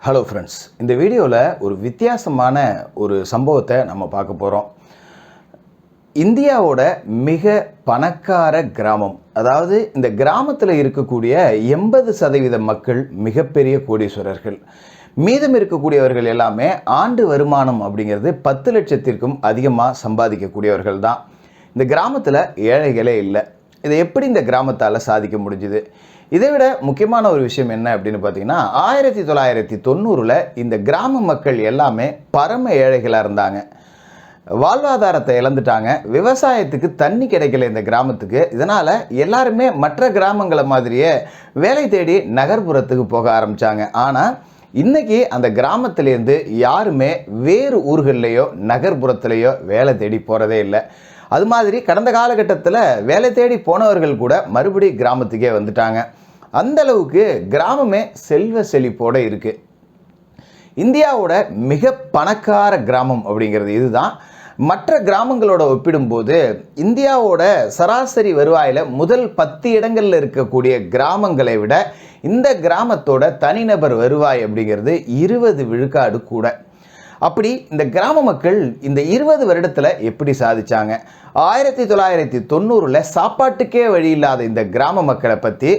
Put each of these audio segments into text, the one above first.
Hello friends, இந்த வீடியோவில் ஒரு வித்தியாசமான ஒரு சம்பவத்தை நம்ம பார்க்க போகிறோம். இந்தியாவோட மிக பணக்கார கிராமம், அதாவது இந்த கிராமத்தில் இருக்கக்கூடிய 80% மக்கள் மிகப்பெரிய கோடீஸ்வரர்கள். மீதம் இருக்கக்கூடியவர்கள் எல்லாமே ஆண்டு வருமானம் அப்படிங்கிறது 10 லட்சத்திற்கும் அதிகமாக சம்பாதிக்கக்கூடியவர்கள் தான். இந்த கிராமத்தில் ஏழைகளே இல்லை. இதை எப்படி இந்த கிராமத்தால் சாதிக்க முடிஞ்சுது? இதை விட முக்கியமான ஒரு விஷயம் என்ன அப்படின்னு பார்த்தீங்கன்னா, 1990 இந்த கிராம மக்கள் எல்லாமே பரம ஏழைகளாக இருந்தாங்க. வாழ்வாதாரத்தை இழந்துட்டாங்க. விவசாயத்துக்கு தண்ணி கிடைக்கல இந்த கிராமத்துக்கு. இதனால் எல்லாருமே மற்ற கிராமங்களை மாதிரியே வேலை தேடி நகர்ப்புறத்துக்கு போக ஆரம்பித்தாங்க. ஆனால் இன்றைக்கி அந்த கிராமத்திலேருந்து யாருமே வேறு ஊர்கள்லேயோ நகர்ப்புறத்துலேயோ வேலை தேடி போகிறதே இல்லை. அது மாதிரி கடந்த காலகட்டத்தில் வேலை தேடி போனவர்கள் கூட மறுபடி கிராமத்துக்கே வந்துட்டாங்க. அந்த அளவுக்கு கிராமமே செல்வ செழிப்போடு இருக்குது. இந்தியாவோட மிக பணக்கார கிராமம் அப்படிங்கிறது இதுதான். மற்ற கிராமங்களோட ஒப்பிடும்போது இந்தியாவோட சராசரி வருவாயில் முதல் 10 இடங்களில் இருக்கக்கூடிய கிராமங்களை விட இந்த கிராமத்தோட தனிநபர் வருவாய் அப்படிங்கிறது 20 விழுக்காடு கூட. அப்படி இந்த கிராம மக்கள் இந்த 20 வருடத்தில் எப்படி சாதிச்சாங்க? 1990 சாப்பாட்டுக்கே வழி இல்லாத இந்த கிராம மக்களை பற்றி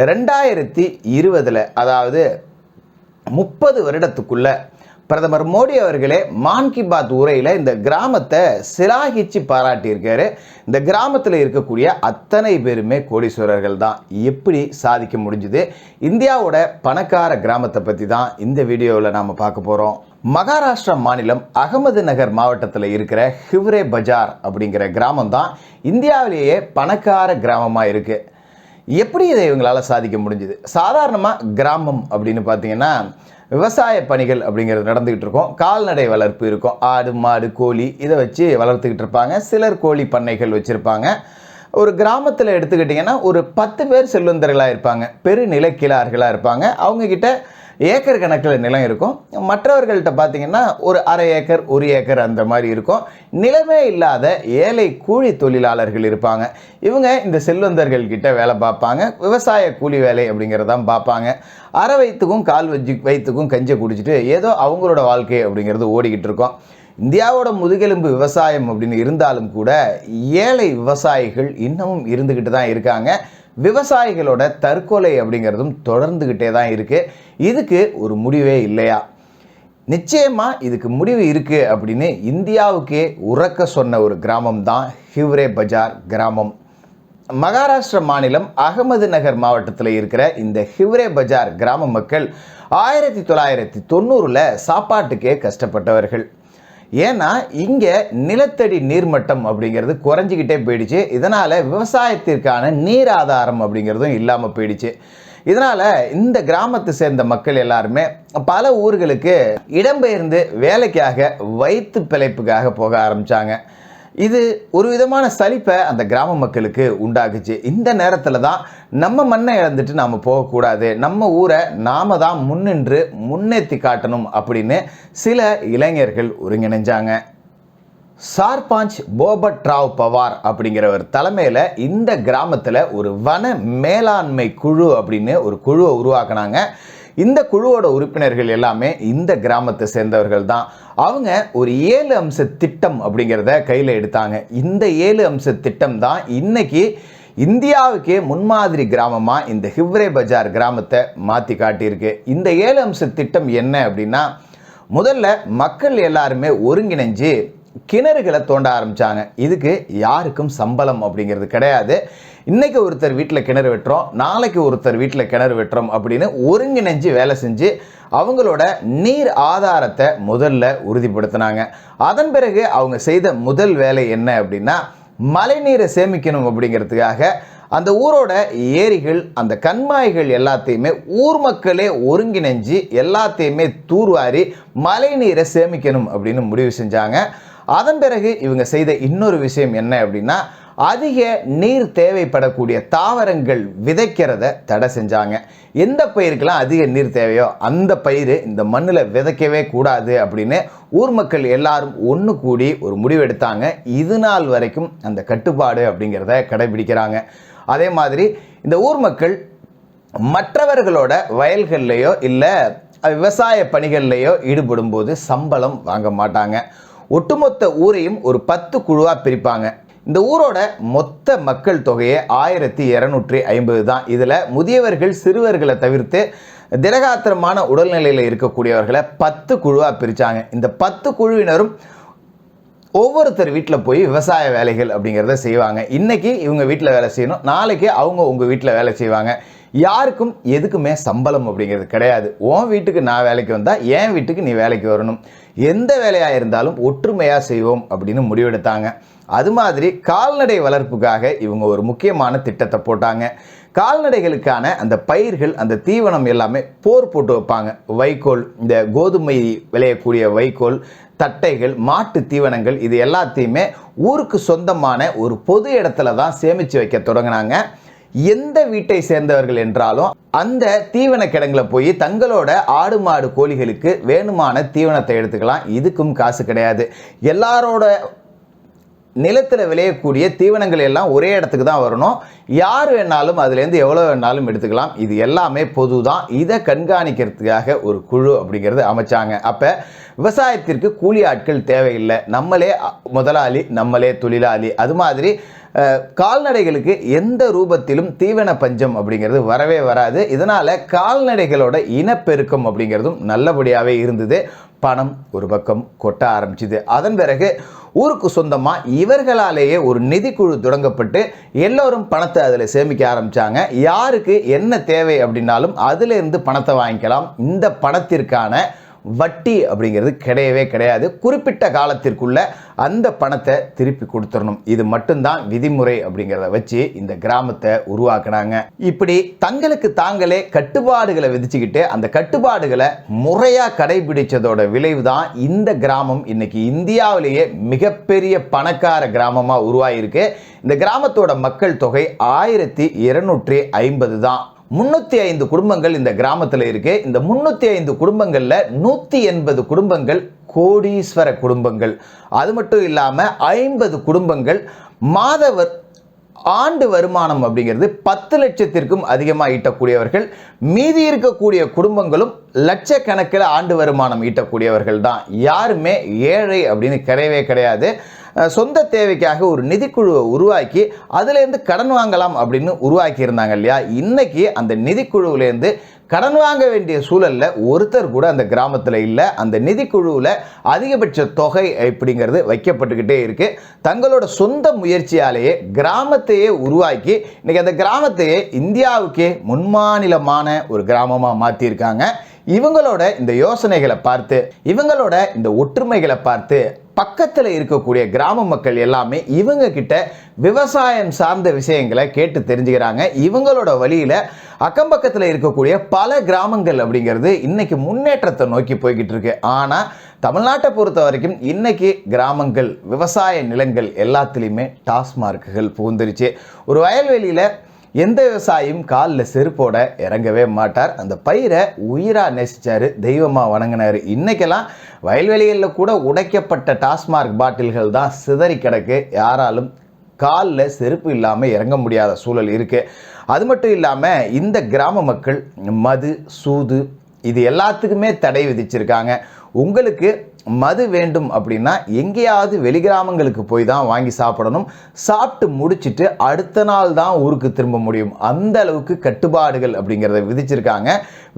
2020 அதாவது 30 வருடத்துக்குள்ள பிரதமர் மோடி அவர்களே மான் கி பாத் உரையில் இந்த கிராமத்தை சிலாகிச்சு பாராட்டியிருக்காரு. இந்த கிராமத்தில் இருக்கக்கூடிய அத்தனை பேருமே கோடீஸ்வரர்கள் தான். எப்படி சாதிக்க முடிஞ்சுது? இந்தியாவோட பணக்கார கிராமத்தை பற்றி தான் இந்த வீடியோவில் நாம் பார்க்க போகிறோம். மகாராஷ்டிரா மாநிலம் அகமது நகர் மாவட்டத்தில் இருக்கிற ஹிவ்ரே பஜார் அப்படிங்கிற கிராமம் தான் இந்தியாவிலேயே பணக்கார கிராமமாக இருக்குது. எப்படி இதை இவங்களால் சாதிக்க முடிஞ்சுது? சாதாரணமாக கிராமம் அப்படின்னு பார்த்தீங்கன்னா விவசாய பணிகள் அப்படிங்கிறது நடந்துக்கிட்டு இருக்கும். கால்நடை வளர்ப்பு இருக்கும். ஆடு மாடு கோழி இதை வச்சு வளர்த்துக்கிட்டு இருப்பாங்க. சிலர் கோழி பண்ணைகள் வச்சுருப்பாங்க. ஒரு கிராமத்தில் எடுத்துக்கிட்டிங்கன்னா ஒரு 10 பேர் செல்வந்தர்களாக இருப்பாங்க. பெருநிலக்கிழார்களாக இருப்பாங்க. அவங்கக்கிட்ட ஏக்கர் கணக்கில் நிலம் இருக்கும். மற்றவர்கள்ட்ட பார்த்தீங்கன்னா ஒரு அரை ஏக்கர் 1 ஏக்கர் அந்த மாதிரி இருக்கும். நிலமே இல்லாத ஏழை கூலி தொழிலாளர்கள் இருப்பாங்க. இவங்க இந்த செல்வந்தர்கள் கிட்ட வேலை பார்ப்பாங்க. விவசாய கூலி வேலை அப்படிங்கிறதான் பார்ப்பாங்க. அரை வயிற்றுக்கும் கால் வயிற்றுக்கும் கஞ்சி குடிச்சிட்டு ஏதோ அவங்களோட வாழ்க்கை அப்படிங்கிறது ஓடிக்கிட்டு இருக்கும். இந்தியாவோட முதுகெலும்பு விவசாயம் அப்படின்னு இருந்தாலும் கூட ஏழை விவசாயிகள் இன்னமும் இருந்துக்கிட்டு தான் இருக்காங்க. விவசாயிகளோட தற்கொலை அப்படிங்கிறதும் தொடர்ந்துக்கிட்டே தான் இருக்குது. இதுக்கு ஒரு முடிவே இல்லையா? நிச்சயமாக இதுக்கு முடிவு இருக்குது அப்படின்னு இந்தியாவுக்கே உறக்க சொன்ன ஒரு கிராமம் தான் ஹிவ்ரே பஜார் கிராமம். மகாராஷ்டிரா மாநிலம் அகமது நகர் மாவட்டத்தில் இருக்கிற இந்த ஹிவ்ரே பஜார் கிராம மக்கள் 1990 சாப்பாட்டுக்கே கஷ்டப்பட்டவர்கள். ஏன்னா இங்கே நிலத்தடி நீர்மட்டம் அப்படிங்கிறது குறைஞ்சிக்கிட்டே போயிடுச்சு. இதனால் விவசாயத்திற்கான நீர் ஆதாரம் அப்படிங்கிறதும் இல்லாமல் போயிடுச்சு. இதனால் இந்த கிராமத்தை சேர்ந்த மக்கள் எல்லாருமே பல ஊர்களுக்கு இடம்பெயர்ந்து வேலைக்காக வயிற்று பிழைப்புக்காக போக ஆரம்பித்தாங்க. இது ஒரு விதமான சலிப்பை அந்த கிராம மக்களுக்கு உண்டாக்குச்சு. இந்த நேரத்தில் தான் நம்ம மண்ணை இழந்துட்டு நாம் போகக்கூடாது, நம்ம ஊரை நாம தான் முன்னின்று முன்னேற்றி காட்டணும் அப்படின்னு சில இளைஞர்கள் ஒருங்கிணைஞ்சாங்க. சார்பாஞ்ச் போபட் ராவ் பவார் அப்படிங்கிறவர் தலைமையில் இந்த கிராமத்தில் ஒரு வன மேலாண்மை குழு அப்படின்னு ஒரு குழுவை உருவாக்குனாங்க. இந்த குழுவோட உறுப்பினர்கள் எல்லாமே இந்த கிராமத்தை சேர்ந்தவர்கள் தான். அவங்க ஒரு 7 அம்ச திட்டம் அப்படிங்கிறத கையில் எடுத்தாங்க. இந்த 7 அம்ச திட்டம் தான் இன்னைக்கு இந்தியாவுக்கே முன்மாதிரி கிராமமாக இந்த ஹிவ்ரே பஜார் கிராமத்தை மாற்றி காட்டியிருக்கு. இந்த 7 அம்ச திட்டம் என்ன அப்படின்னா, முதல்ல மக்கள் எல்லாருமே ஒருங்கிணைஞ்சு கிணறுகளை தோண்ட ஆரம்பித்தாங்க. இதுக்கு யாருக்கும் சம்பளம் அப்படிங்கிறது கிடையாது. இன்றைக்கி ஒருத்தர் வீட்டில் கிணறு வெட்டுறோம், நாளைக்கு ஒருத்தர் வீட்டில் கிணறு வெட்டுறோம் அப்படின்னு ஒருங்கிணைஞ்சு வேலை செஞ்சு அவங்களோட நீர் ஆதாரத்தை முதல்ல உறுதிப்படுத்தினாங்க. அதன் பிறகு அவங்க செய்த முதல் வேலை என்ன அப்படின்னா, மழை நீரை சேமிக்கணும் அப்படிங்கிறதுக்காக அந்த ஊரோட ஏரிகள் அந்த கண்மாய்கள் எல்லாத்தையுமே ஊர் மக்களே ஒருங்கிணைஞ்சு எல்லாத்தையுமே தூர்வாரி மழை நீரை சேமிக்கணும் அப்படின்னு முடிவு செஞ்சாங்க. அதன் பிறகு இவங்க செய்த இன்னொரு விஷயம் என்ன அப்படின்னா, அதிக நீர் தேவைப்படக்கூடிய தாவரங்கள் விதைக்கிறத தடை செஞ்சாங்க. எந்த பயிருக்கெல்லாம் அதிக நீர் தேவையோ அந்த பயிர் இந்த மண்ணில் விதைக்கவே கூடாது அப்படின்னு ஊர் மக்கள் எல்லாரும் ஒன்று கூடி ஒரு முடிவெடுத்தாங்க. இது நாள் வரைக்கும் அந்த கட்டுப்பாடு அப்படிங்கிறத கடைபிடிக்கிறாங்க. அதே மாதிரி இந்த ஊர் மக்கள் மற்றவர்களோட வயல்கள்லையோ இல்லை விவசாய பணிகள்லையோ ஈடுபடும் போது சம்பளம் வாங்க மாட்டாங்க. ஒட்டுமொத்த ஊரையும் ஒரு 10 குழுவாக பிரிப்பாங்க. இந்த ஊரோட மொத்த மக்கள் தொகையே 1250 தான். இதில் முதியவர்கள் சிறுவர்களை தவிர்த்து திடகாத்திரமான உடல்நிலையில் இருக்கக்கூடியவர்களை 10 குழுவாக பிரித்தாங்க. இந்த 10 குழுவினரும் ஒவ்வொருத்தர் வீட்டில் போய் விவசாய வேலைகள் அப்படிங்கிறத செய்வாங்க. இன்றைக்கி இவங்க வீட்டில் வேலை செய்யணும், நாளைக்கு அவங்க உங்கள் வீட்டில் வேலை செய்வாங்க. யாருக்கும் எதுக்குமே சம்பளம் அப்படிங்கிறது கிடையாது. உன் வீட்டுக்கு நான் வேலைக்கு வந்தால் என் வீட்டுக்கு நீ வேலைக்கு வரணும், எந்த வேலையாக இருந்தாலும் ஒற்றுமையாக செய்வோம் அப்படின்னு முடிவெடுத்தாங்க. அது மாதிரி கால்நடை வளர்ப்புக்காக இவங்க ஒரு முக்கியமான திட்டத்தை போட்டாங்க. கால்நடைகளுக்கான அந்த பயிர்கள், அந்த தீவனம் எல்லாமே போர் போட்டு வைப்பாங்க. வைக்கோல், இந்த கோதுமை விளையக்கூடிய வைக்கோல், தட்டைகள், மாட்டு தீவனங்கள், இது எல்லாத்தையுமே ஊருக்கு சொந்தமான ஒரு பொது இடத்துல தான் சேமித்து வைக்க தொடங்கினாங்க. எந்த வீட்டை சேர்ந்தவர்கள் என்றாலும் அந்த தீவன கிடங்குல போய் தங்களோட ஆடு மாடு கோழிகளுக்கு வேணுமான தீவனத்தை எடுத்துக்கலாம். இதுக்கும் காசு கிடையாது. எல்லாரோட நிலத்தில் விளையக்கூடிய தீவனங்கள் எல்லாம் ஒரே இடத்துக்கு தான் வரணும். யார் வேணாலும் அதுலேருந்து எவ்வளோ வேணாலும் எடுத்துக்கலாம். இது எல்லாமே பொது தான். இதை கண்காணிக்கிறதுக்காக ஒரு குழு அப்படிங்கிறது அமைச்சாங்க. அப்போ விவசாயத்திற்கு கூலி ஆட்கள் தேவையில்லை. நம்மளே முதலாளி, நம்மளே தொழிலாளி. அது மாதிரி கால்நடைகளுக்கு எந்த ரூபத்திலும் தீவன பஞ்சம் அப்படிங்கிறது வரவே வராது. இதனால் கால்நடைகளோட இனப்பெருக்கம் அப்படிங்கிறதும் நல்லபடியாகவே இருந்தது. பணம் ஒரு பக்கம் கொட்ட ஆரம்பிச்சுது. அதன் பிறகு ஊருக்கு சொந்தமாக இவர்களாலேயே ஒரு நிதிக்குழு தொடங்கப்பட்டு எல்லோரும் பணத்தை அதில் சேமிக்க ஆரம்பித்தாங்க. யாருக்கு என்ன தேவை அப்படின்னாலும் அதிலிருந்து பணத்தை வாங்கிக்கலாம். இந்த பணத்திற்கான வட்டி அப்படிங்கிறது கிடையவே கிடையாது. குறிப்பிட்ட காலத்திற்குள்ள அந்த பணத்தை திருப்பி கொடுத்துடணும். இது மட்டும்தான் விதிமுறை அப்படிங்கிறத வச்சு இந்த கிராமத்தை உருவாக்குனாங்க. இப்படி தங்களுக்கு தாங்களே கட்டுப்பாடுகளை விதிச்சுக்கிட்டு அந்த கட்டுப்பாடுகளை முறையாக கடைபிடிச்சதோட விளைவு தான் இந்த கிராமம் இன்னைக்கு இந்தியாவிலேயே மிகப்பெரிய பணக்கார கிராமமாக உருவாகிருக்கு. இந்த கிராமத்தோட மக்கள் தொகை 1250 தான். 305 குடும்பங்கள் இந்த கிராமத்தில் இருக்கு. இந்த 305 குடும்பங்கள்ல 180 குடும்பங்கள் கோடீஸ்வர குடும்பங்கள். அது மட்டும் இல்லாமல் 50 குடும்பங்கள் ஆண்டு வருமானம் அப்படிங்கிறது 10 லட்சத்திற்கும் அதிகமாக ஈட்டக்கூடியவர்கள். மீதி இருக்கக்கூடிய குடும்பங்களும் லட்சக்கணக்கில் ஆண்டு வருமானம் ஈட்டக்கூடியவர்கள் தான். யாருமே ஏழை அப்படின்னு கிடையவே கிடையாது. சொந்த தேவைக்காக ஒரு நிதிக்குழுவை உருவாக்கி அதுலேருந்து கடன் வாங்கலாம் அப்படின்னு உருவாக்கி இருந்தாங்க இல்லையா. இன்னைக்கு அந்த நிதிக்குழுவிலேருந்து கடன் வாங்க வேண்டிய சூழலில் ஒருத்தர் கூட அந்த கிராமத்தில் இல்லை. அந்த நிதிக்குழுவில் அதிகபட்ச தொகை அப்படிங்கிறது வைக்கப்பட்டுக்கிட்டே இருக்கு. தங்களோட சொந்த முயற்சியாலேயே கிராமத்தையே உருவாக்கி இன்னைக்கு அந்த கிராமத்தையே இந்தியாவுக்கே முன்மாநிலமான ஒரு கிராமமாக மாற்றியிருக்காங்க. இவங்களோட இந்த யோசனைகளை பார்த்து, இவங்களோட இந்த ஒற்றுமைகளை பார்த்து பக்கத்தில் இருக்கக்கூடிய கிராம மக்கள் எல்லாமே இவங்க கிட்ட விவசாயம் சார்ந்த விஷயங்களை கேட்டு தெரிஞ்சுக்கிறாங்க. இவங்களோட வழியில் அக்கம் பக்கத்தில் இருக்கக்கூடிய பல கிராமங்கள் அப்படிங்கிறது இன்னைக்கு முன்னேற்றத்தை நோக்கி போய்கிட்டு இருக்கு. ஆனால் தமிழ்நாட்டை பொறுத்த வரைக்கும் இன்னைக்கு கிராமங்கள், விவசாய நிலங்கள் எல்லாத்துலேயுமே டாஸ்மார்க்குகள் புகுந்துருச்சு. ஒரு வயல்வெளியில் எந்த விவசாயியும் காலில் செருப்போட இறங்கவே மாட்டார். அந்த பயிரை உயிராக நேசிச்சார், தெய்வமாக வணங்கினார். இன்றைக்கெல்லாம் வயல்வெளிகளில் கூட உடைக்கப்பட்ட டாஸ்மார்க் பாட்டில்கள் தான் சிதறி கிடக்கு. யாராலும் காலில் செருப்பு இல்லாமல் இறங்க முடியாத சூழல் இருக்குது. அது மட்டும் இல்லாமல் இந்த கிராம மக்கள் மது, சூது இது எல்லாத்துக்குமே தடை விதிச்சிருக்காங்க. உங்களுக்கு மது வேண்டும் அப்படின்னா எங்கேயாவது வெளிகிராமங்களுக்கு போய் தான் வாங்கி சாப்பிடணும். சாப்பிட்டு முடிச்சுட்டு அடுத்த நாள் தான் ஊருக்கு திரும்ப முடியும். அந்த அளவுக்கு கட்டுப்பாடுகள் அப்படிங்கிறத விதிச்சிருக்காங்க.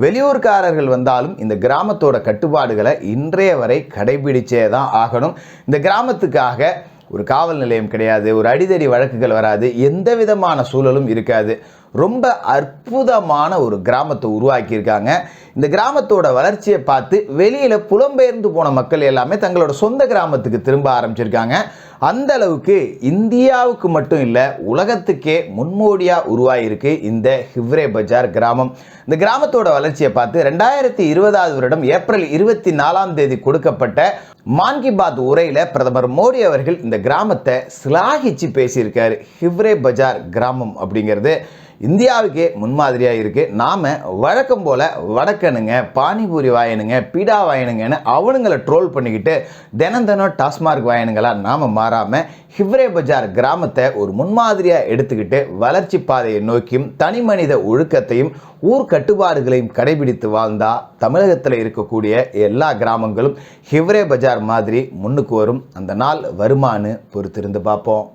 வெளியூர்காரர்கள் வந்தாலும் இந்த கிராமத்தோட கட்டுப்பாடுகளை இன்றைய வரை கடைபிடிச்சே தான் ஆகணும். இந்த கிராமத்துக்காக ஒரு காவல் நிலையம் கிடையாது, ஒரு அடிதடி வழக்குகள் வராது, எந்த விதமான சூழலும் இருக்காது. ரொம்ப அற்புதமான ஒரு கிராமத்தை உருவாக்கியிருக்காங்க. இந்த கிராமத்தோட வளர்ச்சியை பார்த்து வெளியில் புலம்பெயர்ந்து போன மக்கள் எல்லாமே தங்களோட சொந்த கிராமத்துக்கு திரும்ப ஆரம்பிச்சிருக்காங்க. அந்த அளவுக்கு இந்தியாவுக்கு மட்டும் இல்லை, உலகத்துக்கே முன்மோடியாக உருவாகிருக்கு இந்த ஹிவ்ரே பஜார் கிராமம். இந்த கிராமத்தோட வளர்ச்சியை பார்த்து 2020 வருடம் ஏப்ரல் 24 கொடுக்கப்பட்ட மான் கி பாத் உரையில் பிரதமர் மோடி அவர்கள் இந்த கிராமத்தை சிலாகிச்சு பேசியிருக்காரு. ஹிவ்ரே பஜார் கிராமம் அப்படிங்கிறது இந்தியாவுக்கே முன்மாதிரியாக இருக்குது. நாம் வழக்கம் போல் வடக்கனுங்க, பானிபூரி வாயனுங்க, பீடா வாயனுங்கன்னு அவனுங்களை ட்ரோல் பண்ணிக்கிட்டு தினம் டாஸ்மார்க் வாயனுங்களாக நாம் மாறாமல் ஹிவ்ரே பஜார் கிராமத்தை ஒரு முன்மாதிரியாக எடுத்துக்கிட்டு வளர்ச்சி பாதையை நோக்கியும் தனி மனித ஒழுக்கத்தையும் ஊர் கட்டுப்பாடுகளையும் கடைபிடித்து வாழ்ந்தா தமிழகத்தில் இருக்கக்கூடிய எல்லா கிராமங்களும் ஹிவ்ரே பஜார் மாதிரி முன்னுக்கு வரும். அந்த நாள் வருமானு பொறுத்திருந்து பார்ப்போம்.